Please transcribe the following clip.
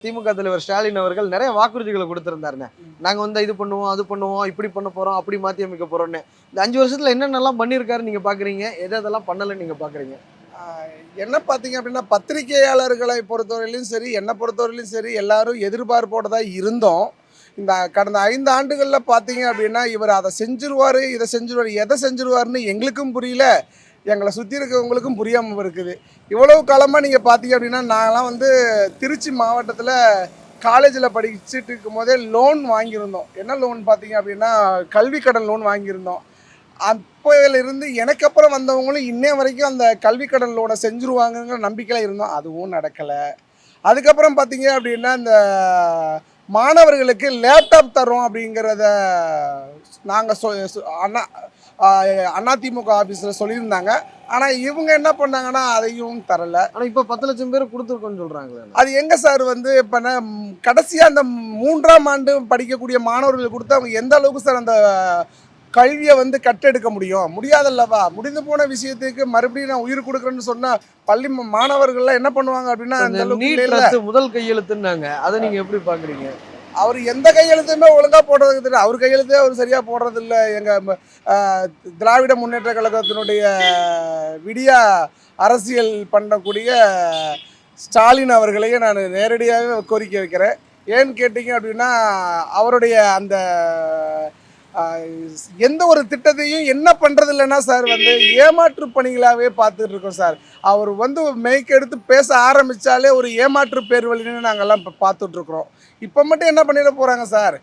திமுக தலைவர் ஸ்டாலின் அவர்கள் நிறைய வாக்குறுதிகளை கொடுத்திருந்தாருங்க. நாங்க வந்து இது பண்ணுவோம், அது பண்ணுவோம், இப்படி பண்ண போறோம், அப்படி மாத்தி அமைக்க போறோம்னு. இந்த 5 வருஷத்துல என்னென்னலாம் பண்ணியிருக்காருன்னு நீங்க பார்க்குறீங்க? எதெல்லாம் பண்ணலன்னு நீங்க பார்க்குறீங்க? ஆ, என்ன பார்த்தீங்க அப்படின்னா, பத்திரிகையாளர்களை பொறுத்தவரையிலும் சரி, என்ன பொறுத்தவரையிலும் சரி, எல்லாரும் எதிர்பார்ப்போட தான் இருந்தோம். இந்த கடந்த 5 ஆண்டுகள்ல பார்த்தீங்க அப்படின்னா, இவர் அத செஞ்சுருவாரு, இத செஞ்சுருவாரு. எத செஞ்சுருவாருன்னு எங்களுக்கும் புரியல, எங்கள சுத்தி இருக்கிறவங்களுக்கும் புரியாம இருக்குது. இவ்வளவு காலமா நீங்க பார்த்தீங்க அப்படின்னா, நான்லாம் வந்து திருச்சி மாவட்டத்தில காலேஜ்ல படிச்சுட்டு இருக்கும்போதே லோன் வாங்கியிருந்தோம். என்ன லோன் பார்த்தீங்க அப்படின்னா, கல்வி கடன் லோன் வாங்கியிருந்தோம். அப்போயிலிருந்து எனக்கு அப்புறம் வந்தவங்களும் இன்னைய வரைக்கும் அந்த கல்வி கடன் லோனை செஞ்சுருவாங்கங்கிற நம்பிக்கையில இருந்தோம். அதுவும் நடக்கல. அதுக்கப்புறம் பார்த்தீங்க அப்படின்னா, இந்த மாணவர்களுக்கு லேப்டாப் தர்றோம் அப்படிங்கிறத நாங்க சொ சொ அண்ணா அதிமுக ஆஃபீஸில சொல்லியிருந்தாங்க. ஆனா இவங்க என்ன பண்ணாங்கன்னா, அதையும் தரல. ஆனா இப்ப 10,00,000 பேர் குடுத்துருக்கோம்னு சொல்றாங்களே. அது எங்க சார் வந்து இப்ப கடைசியா அந்த 3ஆம் ஆண்டு படிக்கக்கூடிய மாணவர்களுக்கு குடுத்து அவங்க எந்த அளவுக்கு சார் அந்த கல்வியை வந்து கட்டெடுக்க முடியும்? முடியாதல்லவா? முடிந்து போன விஷயத்துக்கு மறுபடியும் நான் உயிர் குடுக்குறேன்னு சொன்னா, பள்ளி மாணவர்கள்லாம் என்ன பண்ணுவாங்க அப்படின்னா, இப்ப இந்த அந்த அளவுக்கு நீட் இல்லைல்ல. ரத்து முதல் கையெழுத்துன்னாங்க. அத நீங்க எப்படி பார்க்குறீங்க? அவரு எந்த கையெழுத்துமே ஒழுங்கா போடுறதுக்கு தெரியல. அவர் கையெழுத்தே அவர் சரியா போடுறதில்ல. எங்க அ திராவிட முன்னேற்ற கழகத்தினுடைய விடியா அரசியல் பண்ணக்கூடிய ஸ்டாலின் அவர்களையே நான் நேரடியாவே கோரிக்கை வைக்கிறேன். ஏன்னு கேட்டீங்க அப்படின்னா, அவருடைய அந்த அ எந்த ஒரு திட்டத்தையும் என்ன பண்றதில்லன்னா சார் வந்து ஏமாற்று பணிகளாவே பார்த்துட்டு இருக்கோம் சார். அவர் வந்து மைக் எடுத்து பேச ஆரம்பிச்சாலே ஒரு ஏமாற்று பேர்வழின்னு நாங்கலாம் இப்ப பார்த்துட்டு இருக்கிறோம். இப்ப மட்டும் என்ன பண்ணிட போறாங்க சார்?